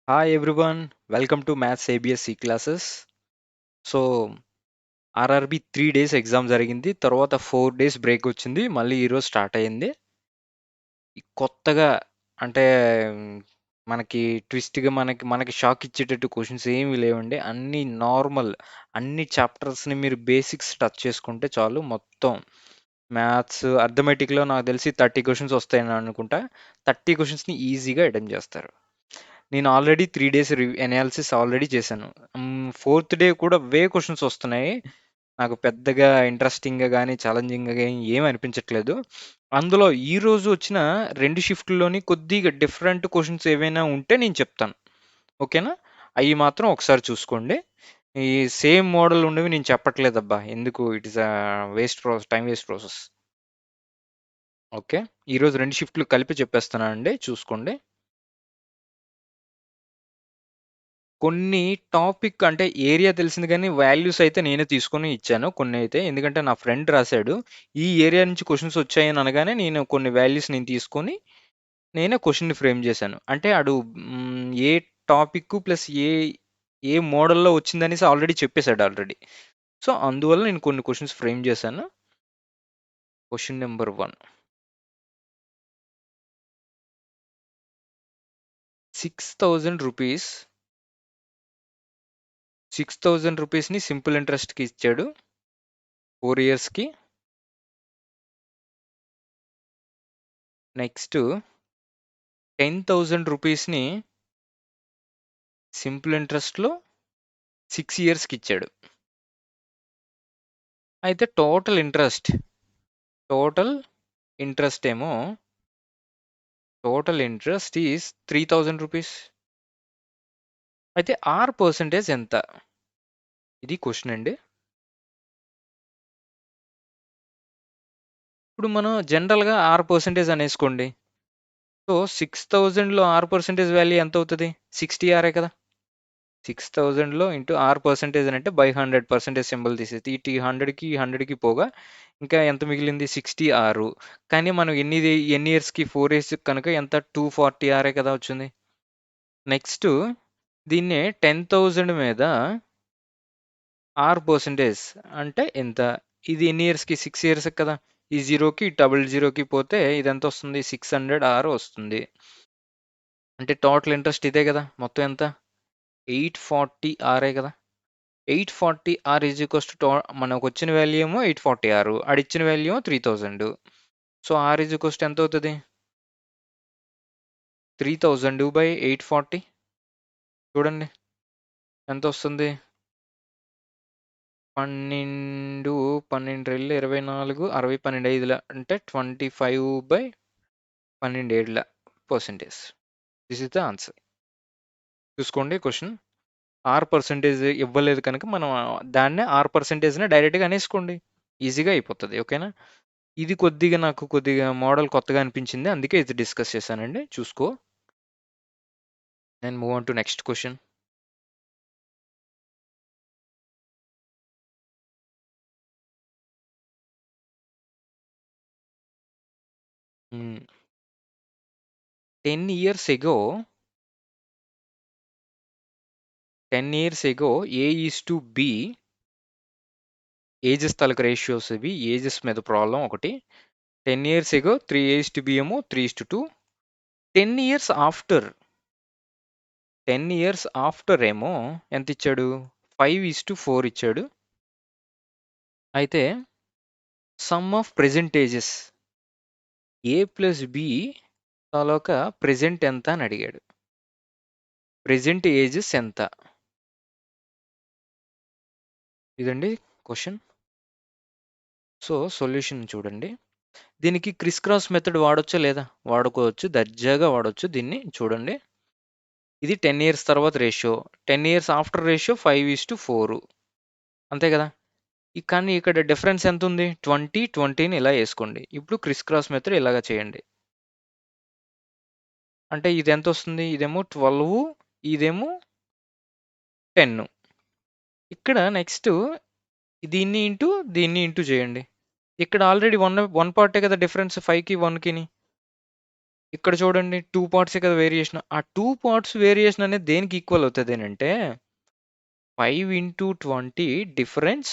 Hi everyone, welcome to maths ABS classes. So RRB 3 days exam జరిగింది. తర్వాత 4 days break వచ్చింది. మళ్ళీ ఈరోజు స్టార్ట్ అయ్యింది. ఈ కొత్తగా అంటే మ్, మనకి ట్విస్ట్గా మనకి మనకి షాక్ ఇచ్చేటట్టు క్వశ్చన్స్ ఏమీ లేవండి. అన్ని నార్మల్, అన్ని చాప్టర్స్ని మీరు బేసిక్స్ టచ్ చేసుకుంటే చాలు. మొత్తం మ్యాథ్స్ అర్థమెటిక్లో నాకు తెలిసి 30 క్వశ్చన్స్ వస్తాయని అనుకుంటా. 30 క్వశ్చన్స్ని ఈజీగా అటెంప్ట్ చేస్తారు. నేను ఆల్రెడీ 3 days ఎనాలిసిస్ ఆల్రెడీ చేశాను. 4th డే కూడా క్వశ్చన్స్ వస్తున్నాయి. నాకు పెద్దగా ఇంట్రెస్టింగ్గా కానీ ఛాలెంజింగ్గా కానీ ఏమి అనిపించట్లేదు. అందులో ఈ రోజు వచ్చిన 2 షిఫ్ట్‌ల్లోని కొద్దిగా డిఫరెంట్ క్వశ్చన్స్ ఏవైనా ఉంటే నేను చెప్తాను. ఓకేనా? అవి మాత్రం ఒకసారి చూసుకోండి. ఈ సేమ్ మోడల్ ఉండేవి నేను చెప్పట్లేదబ్బా. ఎందుకు it is waste process, time waste process. Okay, ఈరోజు 2 షిఫ్ట్లు కలిపి చెప్పేస్తున్నానండి, చూసుకోండి. కొన్ని టాపిక్ అంటే ఏరియా తెలిసింది కానీ వాల్యూస్ అయితే నేనే తీసుకొని ఇచ్చాను కొన్ని అయితే. ఎందుకంటే నా ఫ్రెండ్ రాశాడు ఈ ఏరియా నుంచి క్వశ్చన్స్ వచ్చాయని అనగానే నేను కొన్ని వాల్యూస్ నేను తీసుకొని నేనే క్వశ్చన్ని ఫ్రేమ్ చేశాను. అంటే అడు ఏ టాపిక్ ప్లస్ ఏ ఏ మోడల్లో వచ్చిందనేసి ఆల్రెడీ చెప్పేశాడు ఆల్రెడీ. సో అందువల్ల నేను కొన్ని క్వశ్చన్స్ ఫ్రేమ్ చేశాను. క్వశ్చన్ నెంబర్ 1, 6,000 రూపీస్ 6,000 రూపీస్ని సింపుల్ ఇంట్రెస్ట్కి ఇచ్చాడు 4 yearsకి. నెక్స్ట్ 10,000 రూపీస్ని సింపుల్ ఇంట్రెస్ట్లో 6 yearsకి ఇచ్చాడు. అయితే టోటల్ ఇంట్రెస్ట్ ఏమో టోటల్ ఇంట్రెస్ట్ ఈజ్ 3,000 రూపీస్. అయితే ఆర్ పర్సంటేజ్ ఎంత? ఇది క్వశ్చన్ అండి. ఇప్పుడు మనం జనరల్గా ఆర్ పర్సంటేజ్ అనేసుకోండి. సో 6,000లో ఆర్ పర్సంటేజ్ వాల్యూ ఎంత అవుతుంది? 60 కదా. 6,000లో ఇంటూ ఆర్ పర్సంటేజ్ అంటే బై 100% సింబల్ తీసేది. ఇటు 100కి 100కి పోగా ఇంకా ఎంత మిగిలింది? 60. కానీ మనం ఎన్ని ఇయర్స్కి 4 years కనుక ఎంత 240 కదా వచ్చింది. నెక్స్ట్ దీన్నే 10,000 మీద ఆర్ పర్సంటేజ్ అంటే ఎంత? ఇది ఎన్ని ఇయర్స్కి? 6 years కదా. ఈ 0కి 00కి పోతే ఇది ఎంత వస్తుంది? 600 వస్తుంది. అంటే టోటల్ ఇంట్రెస్ట్ ఇదే కదా. మొత్తం ఎంత? 840 కదా. 840 ఈజ్ ఈక్వల్స్ టు మనకు వచ్చిన వాల్యూ ఏమో 840, అడిచ్చిన వాల్యూ ఏమో 3,000. So R is equals to ఎంత అవుతుంది? 3,000 బై 840. చూడండి ఎంత వస్తుంది. 12 12 24 60 12 5 అంటే 25/12/12 దిస్ ఇస్ ద ఆన్సర్. చూసుకోండి క్వశ్చన్. ఆర్ పర్సంటేజ్ ఇవ్వలేదు కనుక మనం దాన్నే ఆర్ పర్సంటేజ్ని డైరెక్ట్గా అనేసుకోండి, ఈజీగా అయిపోతుంది. ఓకేనా? ఇది నాకు కొద్దిగా మోడల్ కొత్తగా అనిపించింది, అందుకే ఇది డిస్కస్ చేశానండి. చూసుకో. And move on to next question. Hmm. 10 years ago, A is to B ages తాలూకు రేషియోస్ ఇవి. ఏజెస్ మీద ప్రాబ్లం ఒకటి. 10 years ago 3 to B ఏమో 3:2. 10 years ఆఫ్టర్ ఏమో ఎంత ఇచ్చాడు? 5:4 ఇచ్చాడు. అయితే sum of present ages A plus B తాలూకా ప్రెజెంట్ ఎంత అని అడిగాడు. ప్రెజెంట్ ఏజెస్ ఎంత? ఇదండి క్వశ్చన్. సో సొల్యూషన్ చూడండి. దీనికి క్రిస్ క్రాస్ మెథడ్ వాడొచ్చా లేదా? వాడుకోవచ్చు, దర్జాగా వాడొచ్చు. దీన్ని చూడండి. ఇది 10 years తర్వాత రేషియో, 10 years ఆఫ్టర్ రేషియో 5:4, అంతే కదా. కానీ ఇక్కడ డిఫరెన్స్ ఎంత ఉంది? 20ని ఇలా వేసుకోండి. ఇప్పుడు క్రిస్ క్రాస్ మెథడ్ ఇలాగా చేయండి. అంటే ఇది ఎంత వస్తుంది? ఇదేమో 12, ఇదేమో 10. ఇక్కడ నెక్స్ట్ దీన్ని ఇంటూ చేయండి. ఇక్కడ ఆల్రెడీ వన్ పార్టే కదా డిఫరెన్స్ 5కి 1కి. ఇక్కడ చూడండి 2 పార్ట్సే కదా వేరియేషన్. ఆ 2 పార్ట్స్ వేరియేషన్ అనేది దేనికి ఈక్వల్ అవుతదనంటే 5 ఇంటూ 20 డిఫరెన్స్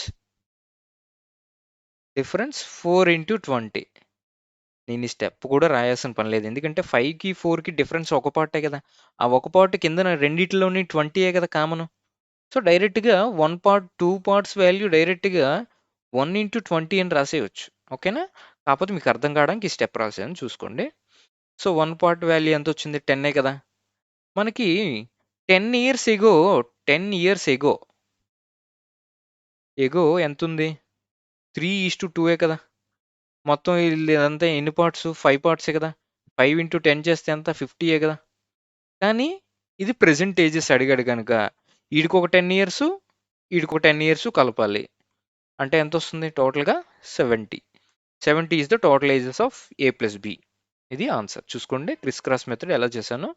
4 ఇంటూ 20. నేను ఈ స్టెప్ కూడా రాయాల్సిన పని లేదు. ఎందుకంటే 5కి 4కి డిఫరెన్స్ ఒక పార్టే కదా! ఆ ఒక పార్ట్ కిందన రెండిట్లోని 20 కదా కామన్. సో డైరెక్ట్‌గా 1 పార్ట్ 2 పార్ట్స్ వాల్యూ డైరెక్ట్‌గా 1 ఇంటూ 20 అని రాసేయొచ్చు. ఓకేనా? కాకపోతే మీకు అర్థం కావడానికి ఈ స్టెప్ రాసాను చూసుకోండి. So 1 part value ఎంతొచ్చింది? 10 కదా! మనకి 10 ఇయర్స్ ఎగో 10 ఇయర్స్ ఎగో ఎంతుంది? 3:2 కదా! మొత్తం ఇదంతా ఎన్ని పార్ట్స్? 5 పార్ట్సే కదా! 5 ఇంటూ 10 చేస్తే ఎంత? 50 కదా! కానీ ఇది ప్రెజెంట్ ఏజెస్ అడిగాడు గనుక ఈడికొక 10 ఇయర్స్, ఈడికొక 10 ఇయర్స్ కలపాలి. అంటే ఎంతొస్తుంది టోటల్‌గా? 70. 70 is the total ages of A plus B. ఇది ఆన్సర్. చూసుకోండి క్రిస్ క్రాస్ మెథడ్ ఎలా చేశానో.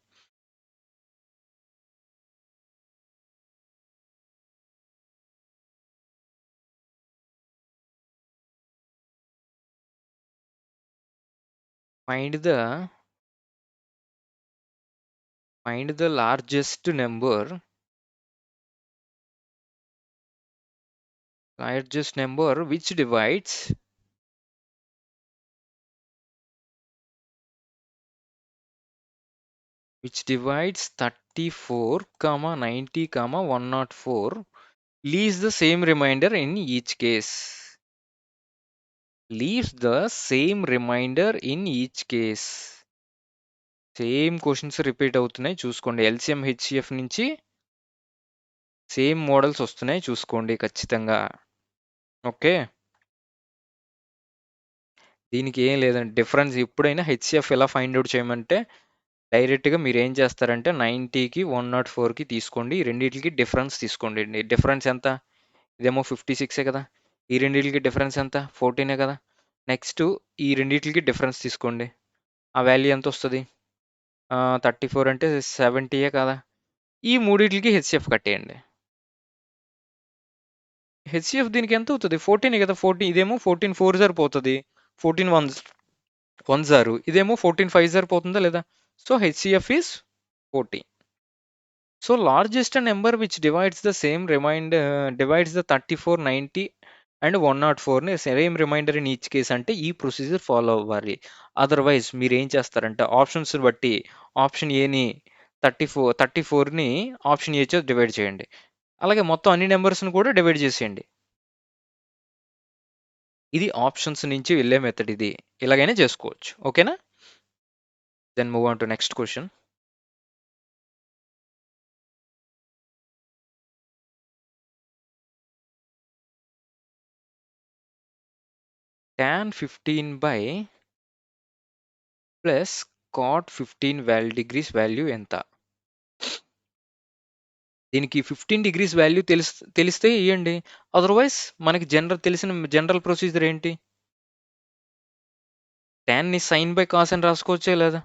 Find the largest number which divides 34, 90, 104, leaves the same remainder in each case. Leaves the same remainder in each case. Same questions repeat అవుతున్నాయి చూసుకోండి. LCM HCF నుంచి same models వస్తున్నాయి చూసుకోండి ఖచ్చితంగా. Okay, దీనికి ఏం లేదండి డిఫరెన్స్. ఎప్పుడైనా హెచ్సిఎఫ్ ఎలా ఫైండ్ అవుట్ చేయమంటే డైరెక్ట్గా మీరు ఏం చేస్తారంటే 90కి 104కి తీసుకోండి. ఈ రెండింటికి డిఫరెన్స్ తీసుకోండి. డిఫరెన్స్ ఎంత? ఇదేమో 56 కదా! ఈ రెండింటికి డిఫరెన్స్ ఎంత? 14 కదా! నెక్స్ట్ ఈ రెండింటికి డిఫరెన్స్ తీసుకోండి. ఆ వాల్యూ ఎంత వస్తుంది? 34 అంటే 70 కదా! ఈ మూడింటికి హెచ్సిఎఫ్ కట్టేయండి. హెచ్సిఎఫ్ దీనికి ఎంత అవుతుంది? 14 కదా! 14 ఇదేమో 14 4 జార్ పోతుంది. 14 1 జారు ఇదేమో 14 5 జార్ పోతుందా లేదా? So HCF is 40. So largest number which divides the 34, 90 and 104ని same remainder in each case అంటే ఈ ప్రొసీజర్ ఫాలో అవ్వాలి. అదర్వైజ్ మీరు ఏం చేస్తారంటే ఆప్షన్స్ బట్టి ఆప్షన్ ఏని 34ని ఆప్షన్ ఏ చే డివైడ్ చేయండి. అలాగే మొత్తం అన్ని నెంబర్స్ని కూడా డివైడ్ చేసేయండి. ఇది ఆప్షన్స్ నుంచి వెళ్ళే మెథడ్. ఇది ఇలాగైనా చేసుకోవచ్చు. ఓకేనా? Then move on to next question. tan 15 by plus cot 15 degrees value ఎంత? దీనికి 15 డిగ్రీస్ వాల్యూ తెలిస్తే ఇవ్వండి. అదర్వైజ్ మనకి తెలిసిన జనరల్ ప్రొసీజర్ ఏంటి? ని సైన్ బై కాస్ అని రాసుకోవచ్చే లేదా?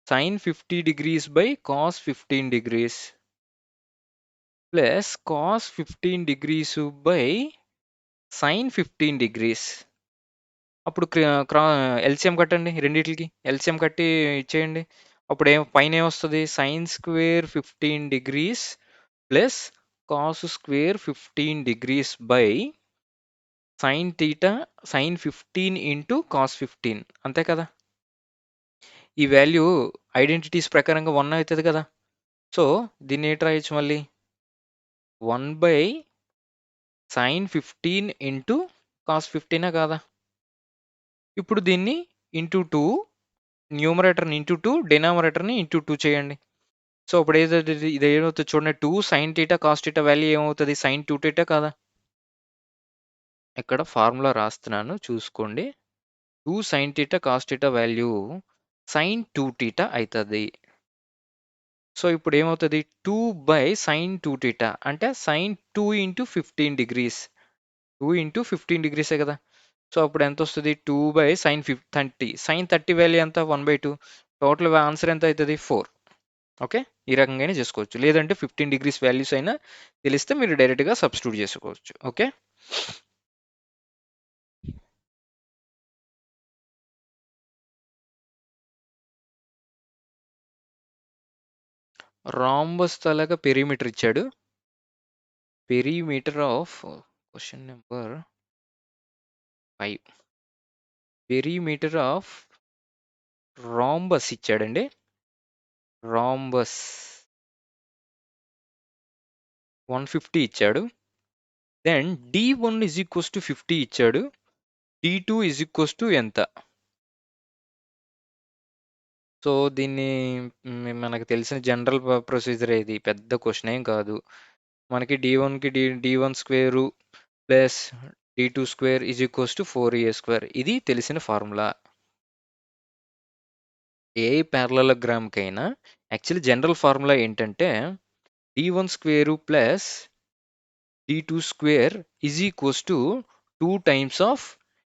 Sine 50 degrees by cos 15 degrees plus cos 15 degrees by sine 15 degrees. అప్పుడు ఎల్సిఎం కట్టండి రెండిటికి. ఎల్సిఎం కట్టి ఇచ్చేయండి. అప్పుడు పైన ఏమొస్తుంది? Sine square 15 degrees plus cos square 15 degrees by sine theta sine 15 into cos 15. అంతే కదా! ఈ వాల్యూ ఐడెంటిటీస్ ప్రకారంగా 1 అవుతుంది కదా! సో దీన్ని ఏంటి రాయొచ్చు మళ్ళీ? 1 బై సైన్ 15 ఇంటూ కాస్ 15 కాదా? ఇప్పుడు దీన్ని ఇంటూ 2, న్యూమరేటర్ని ఇంటూ 2, డినామరేటర్ని ఇంటూ 2 చేయండి. సో ఇప్పుడు ఇది ఏమవుతుంది చూడండి. 2 sine theta cos theta value ఏమవుతుంది? సైన్ 2 టీటా కాదా? ఇక్కడ ఫార్ములా రాస్తున్నాను చూసుకోండి. 2 sine theta cos theta value sign 2 theta అవుతుంది. సో ఇప్పుడు ఏమవుతుంది? 2 బై సైన్ 2 టీటా అంటే సైన్ 2 ఇంటూ 15 డిగ్రీస్. 2 ఇంటూ 15 డిగ్రీసే కదా! సో అప్పుడు ఎంత వస్తుంది? 2 బై సైన్ 30. సైన్ 30 వాల్యూ ఎంత? 1/2. టోటల్ ఆన్సర్ ఎంత అవుతుంది? 4. ఓకే, ఈ రకంగానే చేసుకోవచ్చు. లేదంటే 15 డిగ్రీస్ వాల్యూస్ అయినా తెలిస్తే మీరు డైరెక్ట్గా సబ్స్టిట్యూట్ చేసుకోవచ్చు. ఓకే. రాంబస్ తాలూకా పెరిమీటర్ ఇచ్చాడు. Perimeter of question number 5. Perimeter of rhombus ఇచ్చాడండి. రాంబస్ 150 ఇచ్చాడు. Then D1 is equals to 50 ఇచ్చాడు. D2 ఈజ్ ఈక్వల్స్ టు ఎంత? సో దీన్ని మనకు తెలిసిన జనరల్ ప్రొసీజర్ ఇది, పెద్ద క్వశ్చన్ ఏం కాదు. మనకి D1కి D1 square plus D2 square is equals to 4A square, ఇది తెలిసిన ఫార్ములా. ఏ ప్యారలలోగ్రామ్కైనా యాక్చువల్లీ జనరల్ ఫార్ములా ఏంటంటే D1 square plus D2 square is equals to 2 times of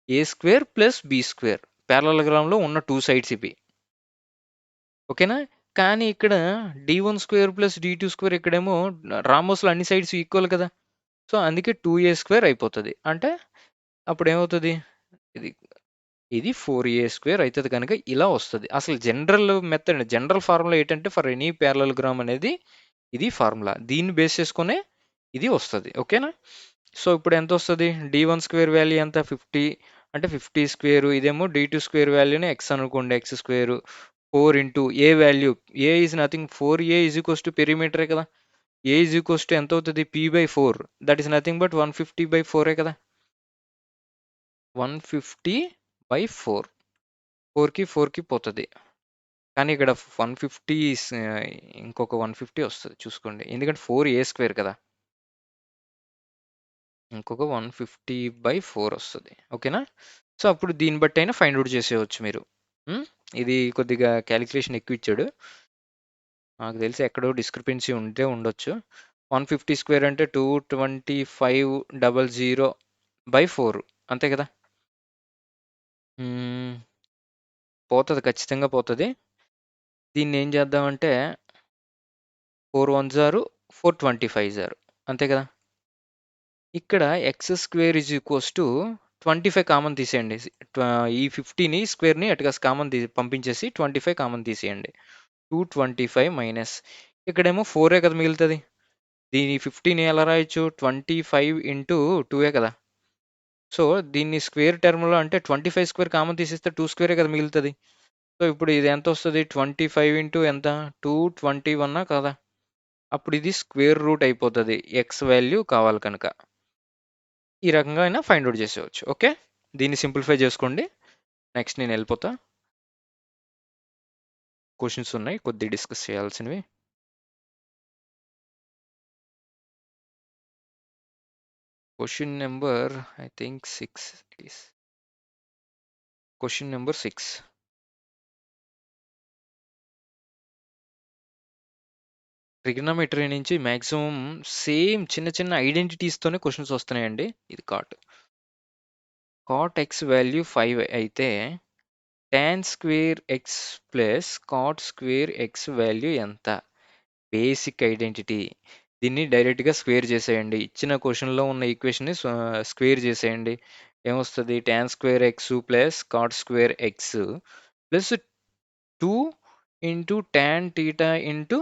A square plus B square. ప్యారలలోగ్రామ్లో ఉన్న 2 సైడ్స్ ఇవి, ఓకేనా? కానీ ఇక్కడ D1 square plus D2 square ఇక్కడేమో రామోస్లో అన్ని సైడ్స్ ఈక్వల్ కదా, సో అందుకే 2A స్క్వేర్ అయిపోతుంది. అంటే అప్పుడు ఏమవుతుంది, ఇది ఇది 4A స్క్వేర్ అవుతుంది. కనుక ఇలా వస్తుంది. అసలు జనరల్ మెథడ్, జనరల్ ఫార్ములా ఏంటంటే ఫర్ ఎనీ ప్యారలలోగ్రామ్ అనేది ఇది ఫార్ములా, దీన్ని బేస్ చేసుకునే ఇది వస్తుంది, ఓకేనా? సో ఇప్పుడు ఎంత వస్తుంది, D1 స్క్వేర్ వాల్యూ ఎంత 50, అంటే 50 స్క్వేరు, ఇదేమో D2 స్క్వేర్ వాల్యూని ఎక్స్ అనుకోండి, X square 4 into A value, A is nothing 4A is equals to పెరిమీటరే కదా, ఏ ఈజ్ ఈక్వల్స్ టు ఎంత అవుతుంది P/4, that is nothing but 150/4 కదా, 150/4, 4కి పోతుంది. కానీ ఇక్కడ 150 ఇంకొక 150 వస్తుంది చూసుకోండి, ఎందుకంటే 4A స్క్వేర్ కదా, ఇంకొక 150/4 వస్తుంది, ఓకేనా? సో అప్పుడు దీన్ని బట్టి అయినా ఫైండ్ అవుట్ చేసేయచ్చు మీరు. ఇది కొద్దిగా క్యాలిక్యులేషన్ ఎక్కువ ఇచ్చాడు, నాకు తెలిసి ఎక్కడో డిస్క్రిపెన్సీ ఉంటే ఉండొచ్చు. 150 స్క్వేర్ అంటే 225,000/4 అంతే కదా, పోతుంది, ఖచ్చితంగా పోతుంది. దీన్ని ఏం చేద్దామంటే 4 1 జారు 425 జారు, అంతే కదా. ఇక్కడ X square is equals to 25 common తీసేయండి. ఈ 50ని స్క్వేర్ని అటుగా కామన్ పంపించేసి 25 కామన్ తీసేయండి. 225 మైనస్ ఇక్కడేమో 4ఏ కదా మిగులుతుంది. దీని 50ని ఎలా రాయొచ్చు, 25 ఇంటూ 2ఏ కదా. సో దీన్ని స్క్వేర్ టర్మ్లో అంటే 25 స్క్వేర్ కామన్ తీసేస్తే 2 స్క్వేరే కదా మిగులుతుంది. సో ఇప్పుడు ఇది ఎంత వస్తుంది, 25 ఇంటూ ఎంత 221 కదా. అప్పుడు ఇది స్క్వేర్ రూట్ అయిపోతుంది ఎక్స్ వాల్యూ కావాలి కనుక. ఈ రకంగా అయినా ఫైండ్ అవుట్ చేసేవచ్చు, ఓకే? దీన్ని సింప్లిఫై చేసుకోండి. నెక్స్ట్ నేను వెళ్ళిపోతా, క్వశ్చన్స్ ఉన్నాయి కొద్దిగా డిస్కస్ చేయాల్సినవి. Question number I think 6 please. Question number 6. Trigonometry నుంచి మ్యాక్సిమం సేమ్ చిన్న చిన్న ఐడెంటిటీస్తోనే క్వశ్చన్స్ వస్తున్నాయండి. ఇది కాట్ ఎక్స్ వాల్యూ 5 అయితే tan square X plus cot square X value ఎంత? Basic identity. దీన్ని డైరెక్ట్గా స్క్వేర్ చేసేయండి. ఇచ్చిన క్వశ్చన్లో ఉన్న ఈక్వేషన్ని స్క్వేర్ చేసేయండి. ఏమొస్తుంది, tan square X plus cot square X plus 2 into tan theta into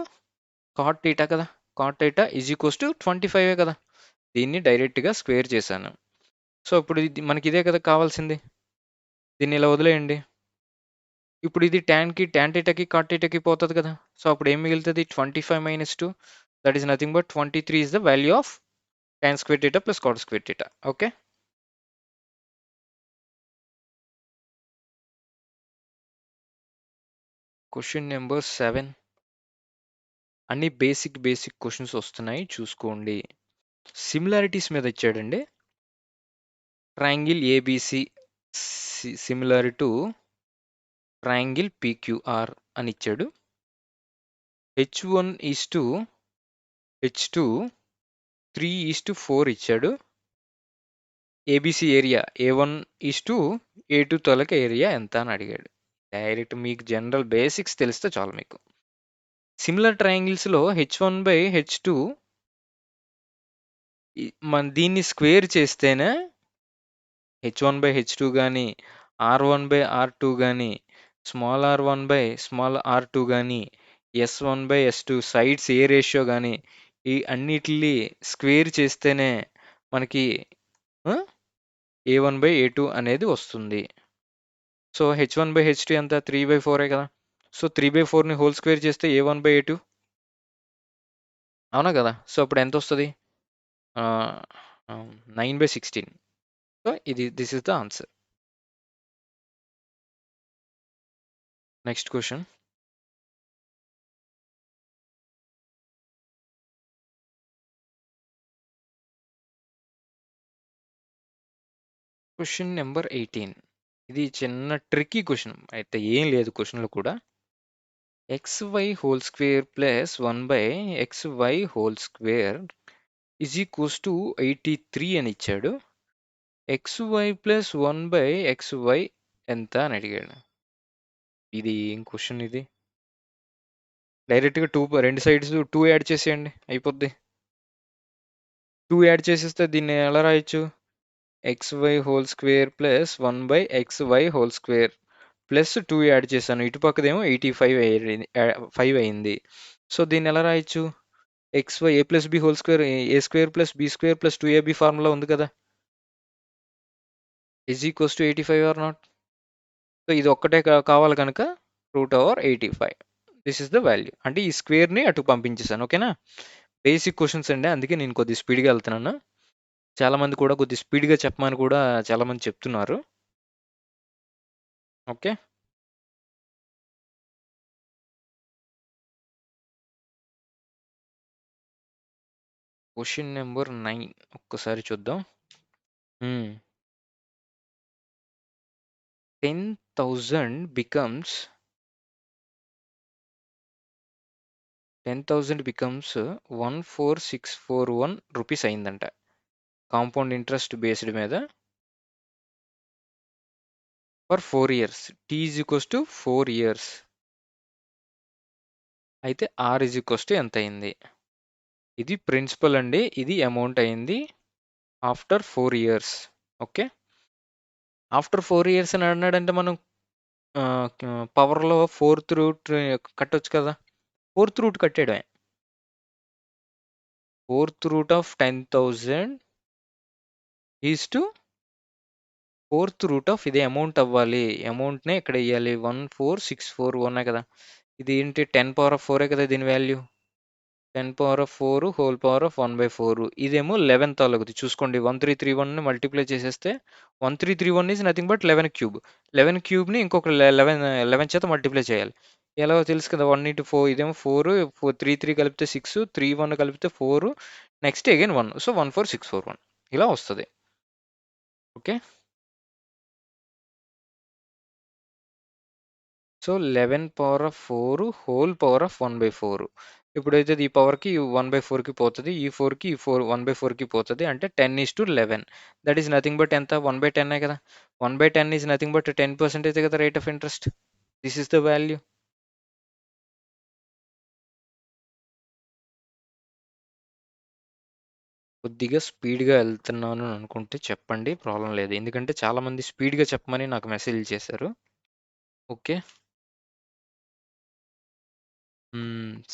cot theta కదా. Cot theta is equals to 25 కదా. దీన్ని డైరెక్ట్గా స్క్వేర్ చేశాను. సో ఇప్పుడు మనకి ఇదే కదా కావాల్సింది. దీన్ని ఇలా వదిలేయండి. ఇప్పుడు ఇది tan టీటాకి కాట్ టీటాకి పోతుంది కదా. సో అప్పుడు ఏం మిగులుతుంది, 25 minus 2, that is nothing but 23 is the value of tan square theta plus cot square theta, okay? Question number 7. అన్ని బేసిక్ క్వశ్చన్స్ వస్తున్నాయి చూసుకోండి. సిమిలారిటీస్ మీద ఇచ్చాడండి. Triangle ABC similar to triangle PQR అని ఇచ్చాడు. H1 is to H2 3 is to 4 ఇచ్చాడు. ABC area A1 is to A2 తొలక area ఎంత అని అడిగాడు. డైరెక్ట్ మీకు జనరల్ బేసిక్స్ తెలిస్తే చాలు మీకు. సిమిలర్ ట్రయాంగిల్స్లో H1/H2 మన దీన్ని స్క్వేర్ చేస్తేనే H1/H2 కానీ R1/R2 కానీ స్మాల్ r1/స్మాల్ r2 కానీ S1/S2 సైడ్స్ ఏ రేషియో గాని ఈ అన్నిటిని స్క్వేర్ చేస్తేనే మనకి A1/A2 అనేది వస్తుంది. సో H1/H2 ఎంత 3/4 కదా. సో 3/4ని హోల్ స్క్వేర్ చేస్తే A1/A2 అవునా కదా. సో అప్పుడు ఎంత వస్తుంది 9/16. So this is the answer. Next question. Question number 18. ఇది చిన్న ట్రిక్కీ క్వశ్చన్ అయితే ఏం లేదు క్వశ్చన్లో కూడా. xy whole square plus 1/xy whole square is equals to 83 అని ఇచ్చాడు. xy ప్లస్ 1/xy ఎంత అని అడిగాడు. ఇది ఏం క్వశ్చన్ ఇది. డైరెక్ట్గా రెండు సైడ్స్ 2 యాడ్ చేసేయండి అయిపోద్ది. 2 యాడ్ చేసేస్తే దీన్ని ఎలా రాయొచ్చు xy whole square plus 1/xy whole square plus 2 add చేశాను. ఇటుపక్కదేమో 85 అయింది. సో దీన్ని ఎలా రాయొచ్చు xy a plus B whole square A square plus B square plus 2ab formula ఉంది కదా. Is equals to 85 or not. So ఇది ఒక్కటే కావాలి కనుక √85. This is the value. అంటే ఈ స్క్వేర్ని అటు పంపించేసాను. ఓకేనా. బేసిక్ క్వశ్చన్స్ అండి, అందుకే నేను కొద్దిగా స్పీడ్గా వెళ్తున్నాను. చాలామంది కూడా కొద్దిగా స్పీడ్గా చెప్పమని కూడా చాలామంది చెప్తున్నారు. ఓకే. క్వశ్చన్ నెంబర్ 9 ఒక్కసారి చూద్దాం. 10,000 becomes 14641 రూపీస్ అయిందంట కాంపౌండ్ ఇంట్రెస్ట్ బేస్డ్ మీద for 4 years. T is equals to 4 years. అయితే R ఈజ్ ఈక్వల్స్ టు ఎంత అయింది. ఇది ప్రిన్సిపల్ అండి, ఇది అమౌంట్ అయింది after 4 years. Okay. After 4 years అని అన్నాడంటే మనం పవర్లో 4th రూట్ కట్టొచ్చు కదా. 4th రూట్ కట్టేయడమే. 4th root of 10,000 is to 4th root of ఇదే అమౌంట్ అవ్వాలి. అమౌంట్నే ఇక్కడ వేయాలి. 14641 కదా. ఇది ఏంటి 10⁴ కదా దీని వాల్యూ. 10⁴ whole power of 1/4. ఇదేమో 11 తాలూకుది చూసుకోండి. 1331ని మల్టిప్లై చేసేస్తే 1331 ఈజ్ నథింగ్ బట్ 11 క్యూబ్. 11 క్యూబ్ని ఇంకొక 11 చేత మల్టిప్లై చేయాలి. ఎలాగో తెలుసు కదా. 1 × 4 ఇదేమో 4 3 కలిపితే 6 3 1 కలిపితే 4 నెక్స్ట్ అగైన్ 1. సో 14641 ఇలా వస్తుంది. Okay. So 11⁴ whole power of 1/4. ఇప్పుడైతే ఈ పవర్కి 1/4కి పోతుంది, ఈ 4కి 1/4కి పోతుంది. అంటే 10:11. దట్ ఈస్ నథింగ్ బట్ ఎంత 1/10 కదా. 1/10 ఈజ్ నథింగ్ బట్ 10% కదా rate of interest. This is the value. కొద్దిగా స్పీడ్గా వెళ్తున్నాను అనుకుంటే చెప్పండి, ప్రాబ్లం లేదు. ఎందుకంటే చాలామంది స్పీడ్గా చెప్పమని నాకు మెసేజ్ చేశారు. ఓకే.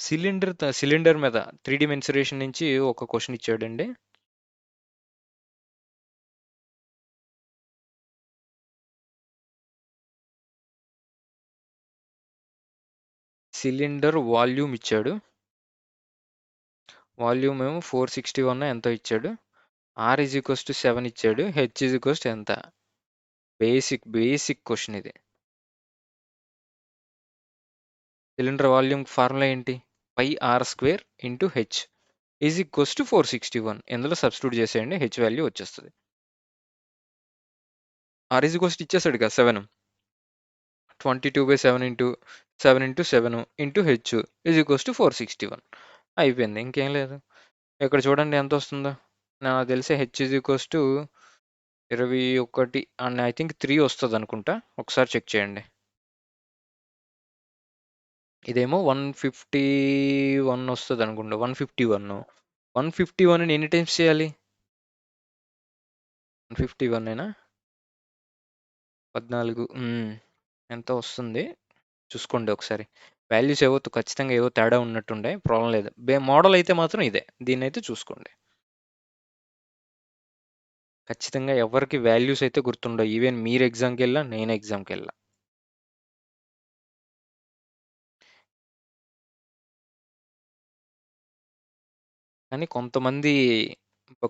సిలిండర్ మీద 3D మెన్సురేషన్ నుంచి ఒక క్వశ్చన్ ఇచ్చాడండి. సిలిండర్ వాల్యూమ్ ఇచ్చాడు. వాల్యూమ్ ఏమో 461 ఎంతో ఇచ్చాడు. R ఈజ్ ఈక్వల్స్ టు 7 ఇచ్చాడు. H ఈజ్ ఈక్వల్స్ టు ఎంత. బేసిక్ క్వశ్చన్ ఇది. సిలిండర్ వాల్యూమ్ ఫార్ములా ఏంటి πr² into H is equals to 461. ఇందులో సబ్స్టిట్యూట్ చేసేయండి, H వాల్యూ వచ్చేస్తుంది. R ఈజ్ ఈక్వల్స్ టు ఇచ్చేసాడు కదా 7. 22/7 into 7 into 7 into H is equals to 461. అయిపోయింది, ఇంకేం లేదు. ఇక్కడ చూడండి ఎంత వస్తుందో. నాకు తెలిసి H is equals to 21 and I think 3 వస్తుంది అనుకుంటా. ఒకసారి చెక్ చేయండి. ఇదేమో 151 వస్తుంది అనుకుంటా. 151ని ఎన్ని టైమ్స్ చేయాలి. 151 అయినా 14 ఎంత వస్తుంది చూసుకోండి ఒకసారి. వాల్యూస్ ఏవో ఖచ్చితంగా ఏవో తేడా ఉన్నట్టుండే, ప్రాబ్లం లేదు. మోడల్ అయితే మాత్రం ఇదే. దీన్నైతే చూసుకోండి. ఖచ్చితంగా ఎవరికి వాల్యూస్ అయితే గుర్తుండవు. ఈవెన్ మీరు ఎగ్జామ్‌కెళ్ళినా, నేను ఎగ్జామ్‌కెళ్ళినా. కానీ కొంతమంది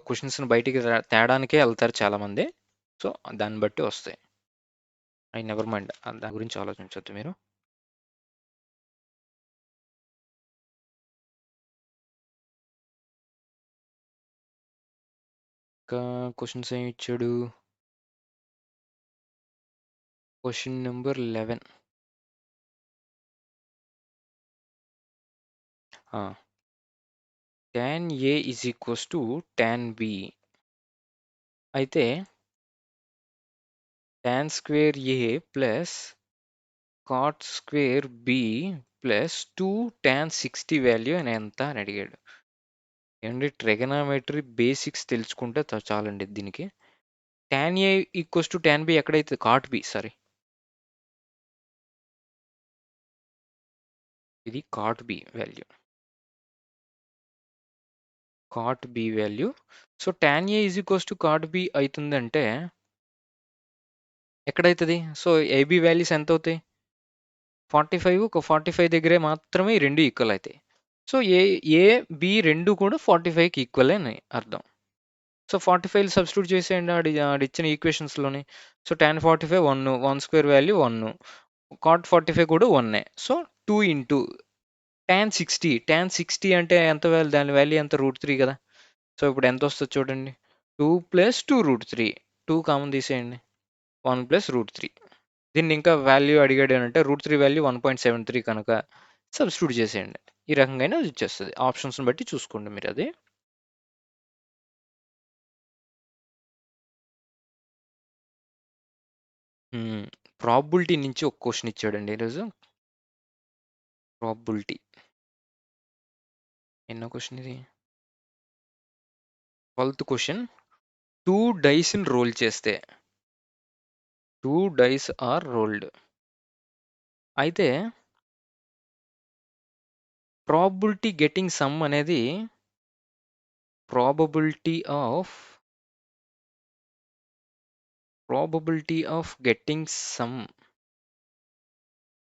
క్వెషన్స్‌ని బయటికి తేడానికే ఎళ్తారు చాలామంది. సో, దాన్ని బట్టి వస్తాయి. Never mind. దాని గురించి ఆలోచించొద్దు మీరు. ఇంకా క్వెషన్స్ ఏమి ఇచ్చాడు? Question number 11. tan A is equals to tan B. అయితే tan square A plus cot square B plus 2 tan 60 value అని ఎంత అని అడిగాడు. ఏమండి, ట్రిగనామెట్రీ బేసిక్స్ తెలుసుకుంటే చాలండి దీనికి. tan A equals to tan B ఎక్కడైతే cot B, సారీ, ఇది cot B value. cot B value. So tan A is equals to cot B అవుతుందంటే ఎక్కడైతుంది? సో AB వాల్యూస్ ఎంత అవుతాయి? 45, ఒక 45 దగ్గరే మాత్రమే ఈ రెండు ఈక్వల్ అవుతాయి. సో ఏ బి రెండు కూడా 45కి ఈక్వల్ అని అర్థం. సో 45 సబ్స్టిట్యూట్ చేసేయండి ఆడిచ్చిన ఈక్వేషన్స్లోని. So tan 45 1 square value 1, cot 45 కూడా 1. సో 2 ఇంటూ tan 60 అంటే ఎంత వాల్యూ? దాని వాల్యూ ఎంత? √3 కదా. సో ఇప్పుడు ఎంత వస్తుంది చూడండి. 2 ప్లస్ 2 √3. 2 కామన్ తీసేయండి. 1 ప్లస్ √3. దీన్ని ఇంకా వాల్యూ అడిగాడు అంటే √3 వాల్యూ 1.73 కనుక సబ్స్టిట్యూట్ చేసేయండి. ఈ రకంగా అది వచ్చేస్తుంది. ఆప్షన్స్ని బట్టి చూసుకోండి మీరు అది. ప్రాబిలిటీ నుంచి ఒక క్వశ్చన్ ఇచ్చాడండి ఈరోజు. ప్రాబిలిటీ ఎన్నో క్వశ్చన్ ఇది? 12th question. 2 డైస్ని రోల్ చేస్తే 2 డైస్ ఆర్ రోల్డ్. అయితే ప్రాబిలిటీ గెట్టింగ్ సమ్ అనేది ప్రాబబిలిటీ ఆఫ్ గెట్టింగ్ సమ్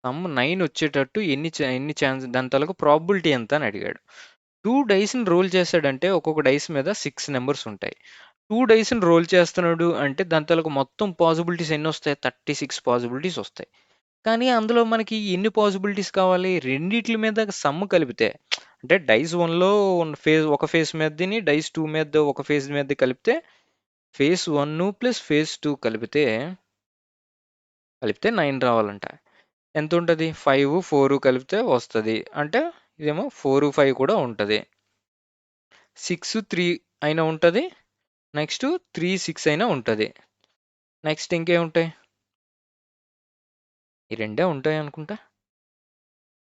9 వచ్చేటట్టు ఎన్ని ఛాన్స్, దాని తాలూకు ప్రాబిలిటీ ఎంత అని అడిగాడు. 2 డైస్ని రోల్ చేశాడంటే ఒక్కొక్క డైస్ మీద 6 నెంబర్స్ ఉంటాయి. 2 డైస్ని రోల్ చేస్తున్నాడు అంటే దాని తాలూకు మొత్తం పాసిబిలిటీస్ ఎన్ని వస్తాయి? 36 పాసిబిలిటీస్ వస్తాయి. కానీ అందులో మనకి ఎన్ని పాసిబిలిటీస్ కావాలి? రెండిట్ల మీద సమ్ కలిపితే, అంటే డైస్ 1లో ఒక ఫేస్ మీదని డైస్ 2 మీద ఒక ఫేజ్ మీద కలిపితే ఫేజ్ 1 ప్లస్ ఫేజ్ 2 కలిపితే 9 రావాలంట. ఎంత ఉంటుంది? 5, 4 కలిపితే వస్తుంది. అంటే ఇదేమో 4, 5 కూడా ఉంటుంది. 6, 3 అయినా ఉంటుంది. నెక్స్ట్ 3, 6 అయినా ఉంటుంది. నెక్స్ట్ ఇంకేముంటాయి? ఈ రెండే ఉంటాయి అనుకుంటా.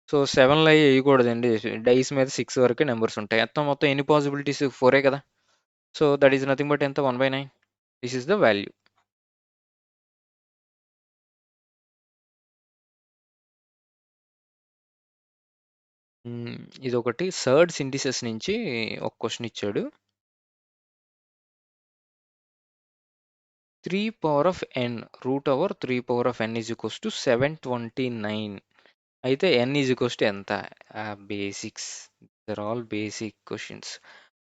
సో 7లో అవి వేయకూడదండి. డైస్ మీద 6 వరకే నెంబర్స్ ఉంటాయి. మొత్తం ఎన్ని పాసిబిలిటీస్? 4 కదా. So that is nothing but ఎంత? 1/9. This is the value. ఇదొకటి థర్డ్ సింథసిస్ నుంచి ఒక క్వశ్చన్ ఇచ్చాడు. 3 power of n root over 3 power of n is equals to 729. అయితే n ఈజ్ ఈక్వల్స్ టు ఎంత? Basics. They're all basic questions.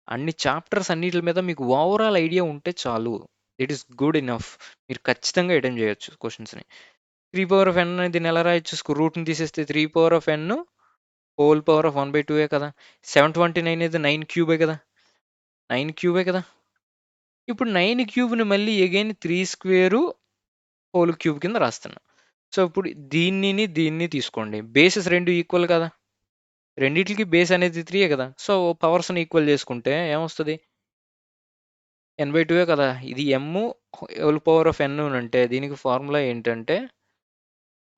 అన్ని chapters అన్నిటి మీద మీకు ఓవరాల్ ఐడియా ఉంటే చాలు. It is good enough. మీరు ఖచ్చితంగా అటెంప్ట్ చేయొచ్చు క్వశ్చన్స్ని. 3 పవర్ ఆఫ్ n దీన్ని ఎలా రాయొచ్చు? రూట్ని తీసేస్తే 3 power of n whole power of 1/2 కదా. 729 అయితే 9 క్యూబే కదా. 9 క్యూబే కదా. ఇప్పుడు 9 క్యూబ్ని మళ్ళీ అగైన్ 3 స్క్వేరు హోల్ క్యూబ్ కింద రాస్తున్నా. సో ఇప్పుడు దీన్ని తీసుకోండి. బేసెస్ రెండు ఈక్వల్ కదా. రెండిట్లకి బేస్ అనేది 3 కదా. సో పవర్స్ని ఈక్వల్ చేసుకుంటే ఏమొస్తుంది? n/2 కదా. ఇది m whole power of n అంటే దీనికి ఫార్ములా ఏంటంటే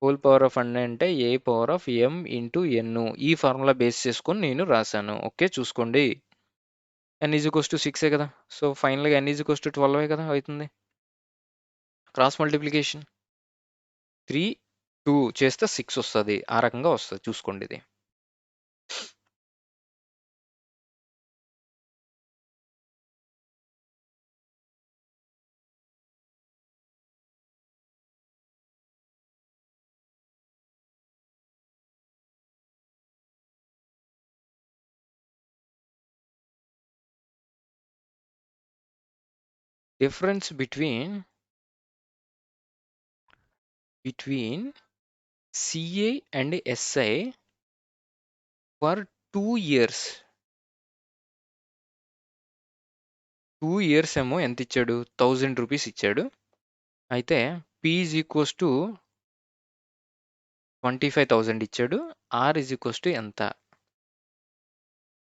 హోల్ పవర్ ఆఫ్ n అంటే a power of m into n. ఈ ఫార్ములా బేస్ చేసుకొని నేను రాశాను. ఓకే, చూసుకోండి. n ఈజ్ ఈక్వల్స్ టు 6 కదా. సో ఫైనల్గా n ఈజ్ ఈక్వల్స్ టు 12 కదా అవుతుంది. క్రాస్ మల్టిప్లికేషన్ 3 2 చేస్తే 6 వస్తది. ఆ రకంగా వస్తది చూసుకోండి ఇది. Difference between CA and SI for 2 years. 2 years ఏమో ఎంత ఇచ్చాడు? 1000 రూపీస్ ఇచ్చాడు. అయితే పి ఈజ్ ఈక్వల్స్ టు 25,000 ఇచ్చాడు. ఆర్ ఈజ్ ఈక్వల్స్ టు ఎంత?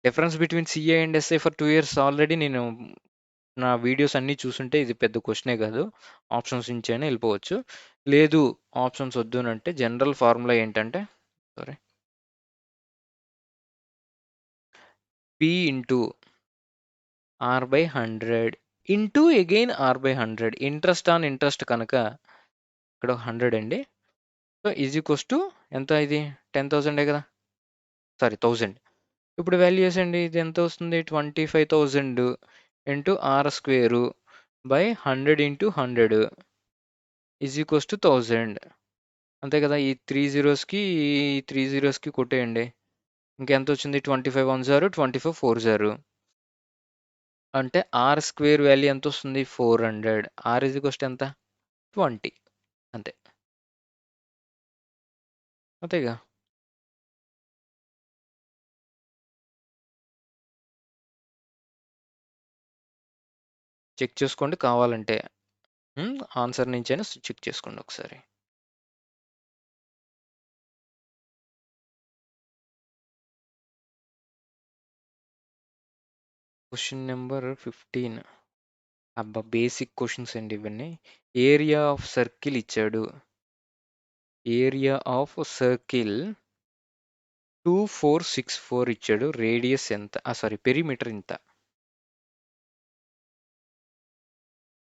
Difference between CA and SI for 2 years already నేను నా వీడియోస్ అన్నీ చూసుంటే ఇది పెద్ద క్వశ్చనే కాదు. ఆప్షన్స్ నుంచి అయినా వెళ్ళిపోవచ్చు. లేదు ఆప్షన్స్ వద్దు అని అంటే జనరల్ ఫార్ములా ఏంటంటే sorry P into R by 100 into again R by 100 interest on interest కనుక ఇక్కడ 100 అండి. సో ఈజ్ ఈక్వల్స్ టు ఎంత ఇది 10,000 కదా, సారీ 1000. ఇప్పుడు వాల్యూ వేసండి, ఇది ఎంత వస్తుంది? 25,000 into R square by 100 into 100 is equals to 1000. అంతే కదా, ఈ 3 జీరోస్కి ఈ 3 జీరోస్కి కొట్టేయండి. ఇంకెంత వచ్చింది? 25 1 0 25 4 0 అంటే ఆర్ స్క్వేర్ వాల్యూ ఎంత వస్తుంది? 400. ఆర్ ఈజ్ ఈక్వల్స్ టు ఎంత? 20. అంతే, అంతేగా. చెక్ చేసుకోండి కావాలంటే. ఆన్సర్ నుంచైనా చెక్ చేసుకోండి ఒకసారి. Question number 15. అబ్బా, బేసిక్ క్వశ్చన్స్ అండి ఇవన్నీ. ఏరియా ఆఫ్ సర్కిల్ ఇచ్చాడు. ఏరియా ఆఫ్ సర్కిల్ 2464 ఇచ్చాడు. రేడియస్ ఎంత? సారీ, పెరిమీటర్ ఎంత?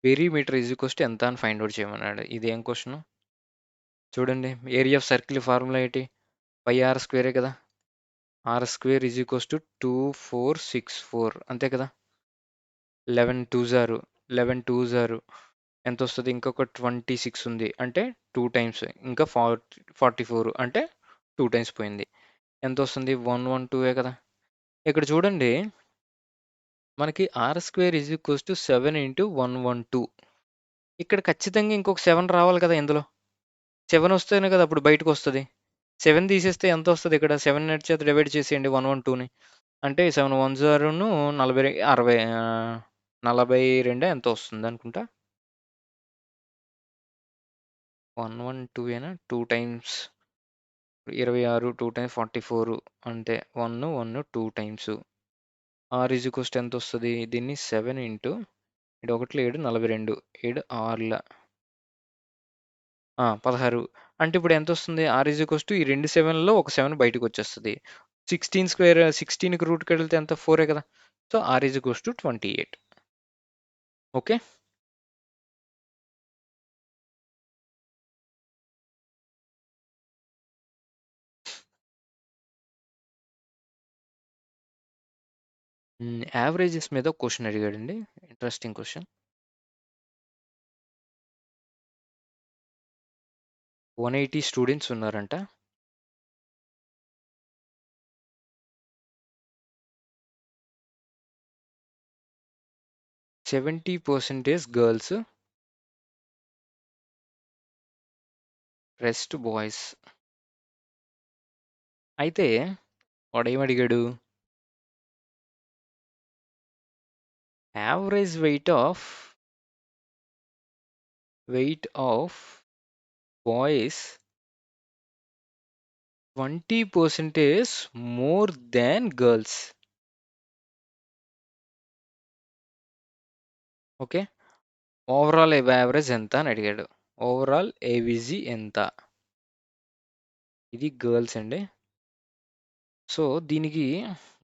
పెరిమీటర్ ఈజ్ ఈక్వల్స్ టు ఎంత అని ఫైండ్ అవుట్ చేయమన్నాడు. ఇదేం క్వశ్చన్ చూడండి. ఏరియా ఆఫ్ సర్కిల్ ఫార్ములా ఏంటి? పై ఆర్ స్క్వేరే కదా. R square is equals to 2464 అంతే కదా. 11 2 0 11 2 0 ఎంత వస్తుంది? ఇంకొక 26 ఉంది అంటే 2 టైమ్స్, ఇంకా 44 అంటే 2 టైమ్స్ పోయింది. ఎంత వస్తుంది? 112 కదా. ఇక్కడ చూడండి, మనకి R square is equals to 7 into 112. ఇక్కడ ఖచ్చితంగా ఇంకొక 7 రావాలి కదా. ఇందులో 7 వస్తేనే కదా అప్పుడు బయటకు వస్తుంది. 7 తీసేస్తే ఎంత వస్తుంది? ఇక్కడ 7 చేత డివైడ్ చేసేయండి 112ని. అంటే 7 1 0ను 40 60 42 ఎంత వస్తుంది అనుకుంటా. 112 ఏనా 2 టైమ్స్ 26 2 టైమ్స్ 44 అంటే 1 1 2 times. R is equals to ఎంత వస్తుంది? దీన్ని 7 ఇంటూ ఇది 1 7 42 7 6 16. అంటే ఇప్పుడు ఎంత వస్తుంది? ఆర్ ఈజ్ ఈక్వల్స్ టు ఈ 2 7లో ఒక 7 బయటకు వచ్చేస్తుంది. 16 స్క్వేర్ 16కి రూట్కి వెళ్తే ఎంత? 4 కదా. So R is equals to 28. Okay. Averages మీద క్వశ్చన్ అడిగాడండి. Interesting question. 180 స్టూడెంట్స్ ఉన్నారంట. 70% గర్ల్స్, రెస్ట్ బాయ్స్. అయితే వాడు ఏమడిగాడు? Average weight of boys 20% more than girls. Okay. Overall average ఎంత అని అడిగాడు. ఓవరాల్ ఏవిజీ ఎంత? ఇది గర్ల్స్ అండి. సో దీనికి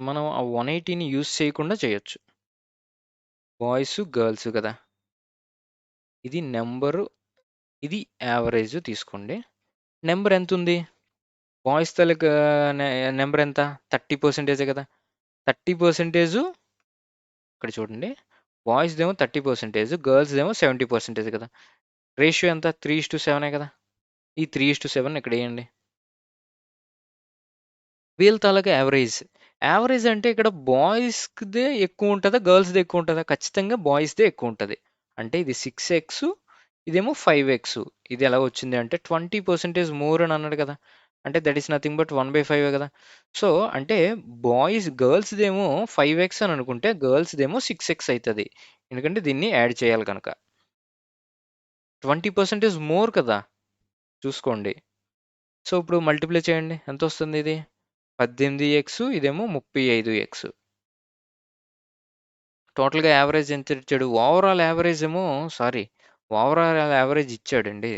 మనం ఆ 180ని యూజ్ చేయకుండా చేయొచ్చు. బాయ్స్ గర్ల్స్ కదా. ఇది నెంబరు, ఇది యావరేజ్ తీసుకోండి. నెంబర్ ఎంతుంది? బాయ్స్ తాలూకా నెంబర్ ఎంత? 30% కదా! 30% ఇక్కడ చూడండి. బాయ్స్‌దేమో 30%, గర్ల్స్‌దేమో 70% కదా! రేషియో ఎంత? 3:7 కదా! ఈ 3:7 ఇక్కడేయండి. వీళ్ళ తాలూకా యావరేజ్. యావరేజ్ అంటే ఇక్కడ బాయ్స్‌దే ఎక్కువుంటదా? గర్ల్స్‌దే ఎక్కువుంటదా? ఖచ్చితంగా బాయ్స్‌దే ఎక్కువుంటది. అంటే ఇది 6x, ఇదేమో 5x. ఇది ఎలా వచ్చింది అంటే 20% మోర్ అని అన్నాడు కదా! అంటే దట్ ఈస్ నథింగ్ బట్ 1/5 కదా! సో, అంటే గర్ల్స్‌దేమో 5x అని అనుకుంటే, గర్ల్స్‌దేమో 6x అయితది. ఎందుకంటే దీన్ని యాడ్ చేయాలి గనక. 20% మోర్ కదా! చూసుకోండి. సో, ఇప్పుడు మల్టిప్లై చేయండి. ఎంతొస్తుంది ఇది? 18x, ఇదేమో 35x. టోటల్‌గా యావరేజ్ ఎంత ఇచ్చాడు? ఓవరాల్ యావరేజ్ ఇచ్చాడండి.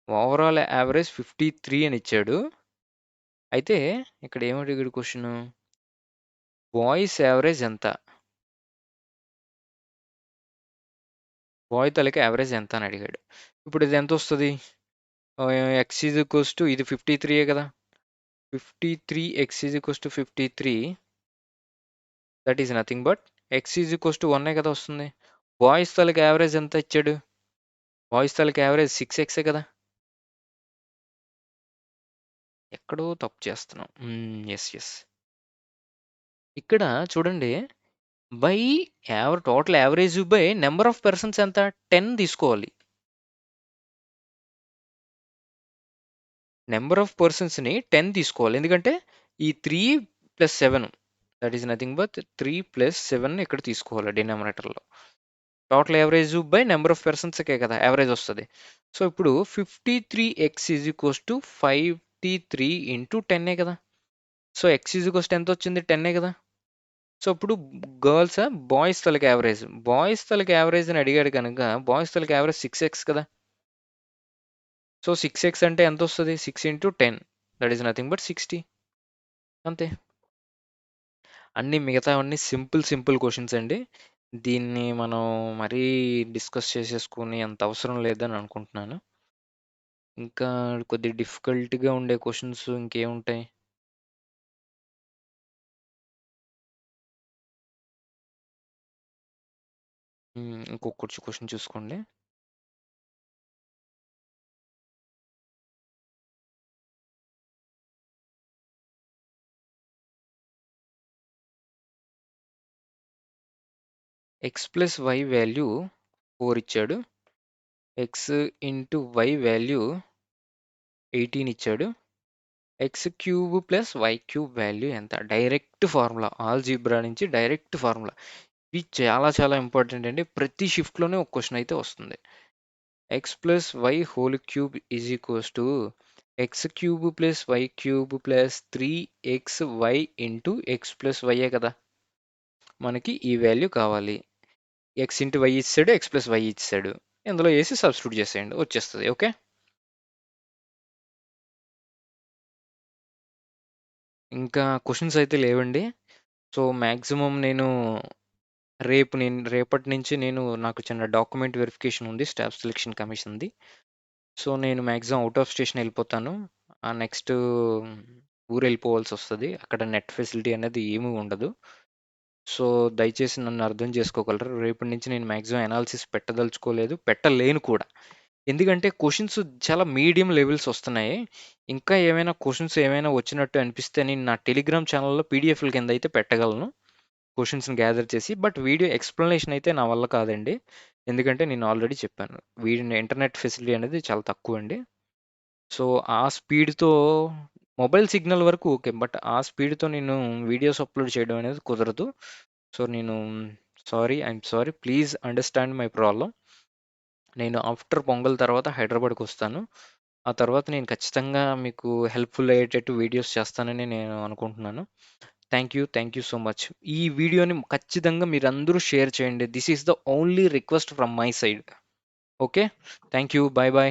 ఓవరాల్ యావరేజ్ 53 అని ఇచ్చాడు. అయితే ఇక్కడ ఏమడిగాడు క్వెషను? బాయ్స్ యావరేజ్ ఎంత? బాయ్ తాలూకా యావరేజ్ ఎంత అని అడిగాడు. ఇప్పుడు ఇది ఎంతొస్తది? ఎక్స్ ఈజ్ ఈక్వల్స్ టు ఇది 53 కదా! 53 X is equals to 53, that is nothing but X is equals to 1 కదా వస్తుంది. బాయ్స్ తాలూకా యావరేజ్ ఎంత ఇచ్చాడు? బాయ్స్ తాలూకా యావరేజ్ 6x కదా! ఎక్కడో తప్పు చేస్తున్నాం. యెస్. ఇక్కడ చూడండి. By total average by number of persons ఎంత? 10 తీసుకోవాలి. నంబర్ ఆఫ్ పర్సన్స్‌ని 10 తీసుకోవాలి. ఎందుకంటే ఈ 3 + 7, దట్ ఈస్ నథింగ్ బట్ 3 + 7 ఇక్కడ తీసుకోవాలి డినామినేటర్‌లో. Total average by number of పర్సన్స్‌కే కదా యావరేజ్ వస్తది. సో, ఇప్పుడు 53x is equals to 53 into 10 కదా! So, x is equals to ఎంతొచ్చింది? 10 కదా! సో, ఇప్పుడు బాయ్స్ తాలూకా యావరేజ్. బాయ్స్ తాలూకా యావరేజ్ అని అడిగాడు కనుక బాయ్స్ తాలూకా యావరేజ్ 6x కదా! సో, 6x అంటే ఎంతొస్తది? 6 into 10, that is nothing but 60. అంతే. అన్నీ మిగతావన్నీ సింపుల్ క్వెషన్స్ అండి. దీన్ని మనం మరీ డిస్కస్ చేసేసుకునే అంత అవసరం లేదని అనుకుంటున్నాను. ఇంకా కొద్దిగా డిఫికల్ట్‌గా ఉండే క్వెషన్స్ ఇంకేముంటాయి? ఇంకొక క్వెషన్ చూసుకోండి. x ప్లస్ వై వాల్యూ 4 ఇచ్చాడు. x ఇంటూ వై వాల్యూ 18 ఇచ్చాడు. X cube plus Y cube value ఎంత? Direct formula. ఆల్జీబ్రా నుంచి డైరెక్ట్ ఫార్ములా. ఇవి చాలా ఇంపార్టెంట్ అండి. ప్రతి షిఫ్ట్‌లోనే ఒక క్వెషన్ అయితే వస్తుంది. X plus Y whole cube is equals to X cube plus Y cube plus 3xy into X plus వైయే కదా! మనకి ఈ వాల్యూ కావాలి. ఎక్స్ ఇంటూ వై ఇచ్చాడు, ఎక్స్ ప్లస్ వై ఇచ్చాడు. ఇందులో వేసి సబ్స్టిట్యూట్ చేసేయండి, వచ్చేస్తుంది. ఓకే. ఇంకా క్వెషన్స్ అయితే లేవండి. సో, మ్యాక్సిమం రేపటి నుంచి నాకు చిన్న డాక్యుమెంట్ వెరిఫికేషన్ ఉంది స్టాఫ్ సెలక్షన్ కమిషన్‌ది. సో, నేను మ్యాక్సిమం ఔట్ ఆఫ్ స్టేషన్ ఎళ్ళిపోతాను. నెక్స్ట్ ఊరెళ్ళిపోవాల్సొస్తది. అక్కడ నెట్ ఫెసిలిటీ అనేది ఏమీ ఉండదు. సో, దయచేసి నన్ను అర్థం చేసుకోగలరు. రేపటి నుంచి నేను మ్యాక్సిమం అనాలిసిస్ పెట్టదలుచుకోలేదు. పెట్టలేను కూడా. ఎందుకంటే క్వెషన్స్ చాలా మీడియం లెవెల్స్ వస్తున్నాయి. ఇంకా ఏమైనా క్వెషన్స్ ఏమైనా వచ్చినట్టు అనిపిస్తే నేను నా టెలిగ్రామ్ ఛానెల్‌లో పీడీఎఫ్‌ల కింద అయితే పెట్టగలను. క్వెషన్స్‌ని గ్యాదర్ చేసి. బట్ వీడియో ఎక్స్‌ప్లనేషన్ అయితే నా వల్ల కాదండి. ఎందుకంటే నేను ఆల్రెడీ చెప్పాను. ఇంటర్నెట్ ఫెసిలిటీ అనేది చాలా తక్కువండి. సో, ఆ స్పీడ్‌తో మొబైల్ సిగ్నల్ వరకు ఓకే. బట్ ఆ స్పీడ్‌తో నేను వీడియోస్ అప్‌లోడ్ చేయడం అనేది కుదరదు. So, I'm sorry. Please understand my problem. నేను ఆఫ్టర్ పొంగల్ తర్వాత హైదరాబాద్‌కొస్తాను. ఆ తర్వాత నేను ఖచ్చితంగా మీకు హెల్ప్‌ఫుల్ అయ్యేటట్టు వీడియోస్ చేస్తానని నేను అనుకుంటున్నాను. Thank you so much. ఈ వీడియోని ఖచ్చితంగా మీరందరూ షేర్ చేయండి. This is the only request from my side. Okay. Thank you. By.